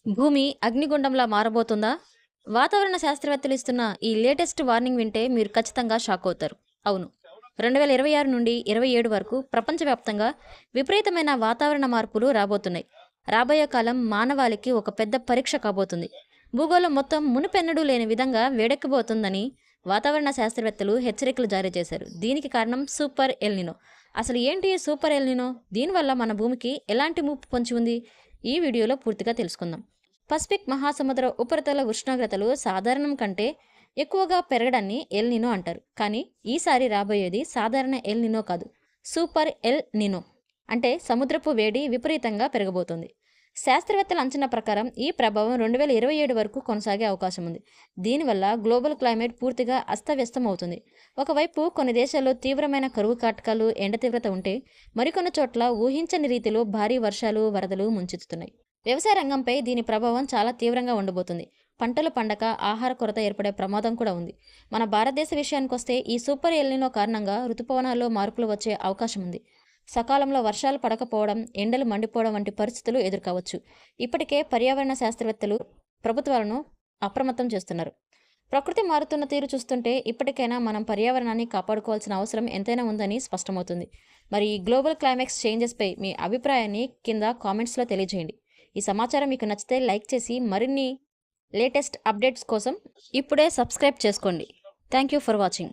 భూమి అగ్నిగుండంలా మారబోతుందా? వాతావరణ శాస్త్రవేత్తలు ఇస్తున్న ఈ లేటెస్ట్ వార్నింగ్ వింటే మీరు ఖచ్చితంగా షాక్ అవుతారు. అవును. 2026 నుండి 27 వరకు ప్రపంచవ్యాప్తంగా విపరీతమైన వాతావరణ మార్పులు రాబోతున్నాయి. రాబోయే కాలం మానవాళికి ఒక పెద్ద పరీక్ష కాబోతుంది. భూగోళం మొత్తం మునుపెన్నడూ లేని విధంగా వేడెక్కబోతుందని వాతావరణ శాస్త్రవేత్తలు హెచ్చరికలు జారీ చేశారు. దీనికి కారణం సూపర్ ఎల్నినో. అసలు ఏంటి ఈ సూపర్ ఎల్నినో? దీనివల్ల మన భూమికి ఎలాంటి ముప్పు పొంచి ఉంది? ఈ వీడియోలో పూర్తిగా తెలుసుకుందాం. పసిఫిక్ మహాసముద్ర ఉపరితల ఉష్ణోగ్రతలు సాధారణం కంటే ఎక్కువగా పెరగడాన్ని ఎల్ నినో అంటారు. కానీ ఈసారి రాబోయేది సాధారణ ఎల్ నినో కాదు, సూపర్ ఎల్ నినో. అంటే సముద్రపు వేడి విపరీతంగా పెరగబోతోంది. శాస్త్రవేత్తల అంచనా ప్రకారం ఈ ప్రభావం 2027 వరకు కొనసాగే అవకాశం ఉంది. దీనివల్ల గ్లోబల్ క్లైమేట్ పూర్తిగా అస్తవ్యస్తం అవుతుంది. ఒకవైపు కొన్ని దేశాల్లో తీవ్రమైన కరువు కాటకాలు, ఎండ తీవ్రత ఉంటే మరికొన్ని చోట్ల ఊహించని రీతిలో భారీ వర్షాలు, వరదలు ముంచెత్తుతున్నాయి. వ్యవసాయ రంగంపై దీని ప్రభావం చాలా తీవ్రంగా ఉండబోతుంది. పంటలు పండక ఆహార కొరత ఏర్పడే ప్రమాదం కూడా ఉంది. మన భారతదేశ విషయానికొస్తే ఈ సూపర్ ఎల్నినో కారణంగా ఋతుపవనాల్లో మార్పులు వచ్చే అవకాశం ఉంది. సకాలంలో వర్షాలు పడకపోవడం, ఎండలు మండిపోవడం వంటి పరిస్థితులు ఎదుర్కోవచ్చు. ఇప్పటికే పర్యావరణ శాస్త్రవేత్తలు ప్రభుత్వాలను అప్రమత్తం చేస్తున్నారు. ప్రకృతి మారుతున్న తీరు చూస్తుంటే ఇప్పటికైనా మనం పర్యావరణాన్ని కాపాడుకోవాల్సిన అవసరం ఎంతైనా ఉందని స్పష్టమవుతుంది. మరి ఈ గ్లోబల్ క్లైమాక్స్ చేంజెస్పై మీ అభిప్రాయాన్ని కింద కామెంట్స్లో తెలియజేయండి. ఈ సమాచారం మీకు నచ్చితే లైక్ చేసి మరిన్ని లేటెస్ట్ అప్డేట్స్ కోసం ఇప్పుడే సబ్స్క్రైబ్ చేసుకోండి. Thank you for watching.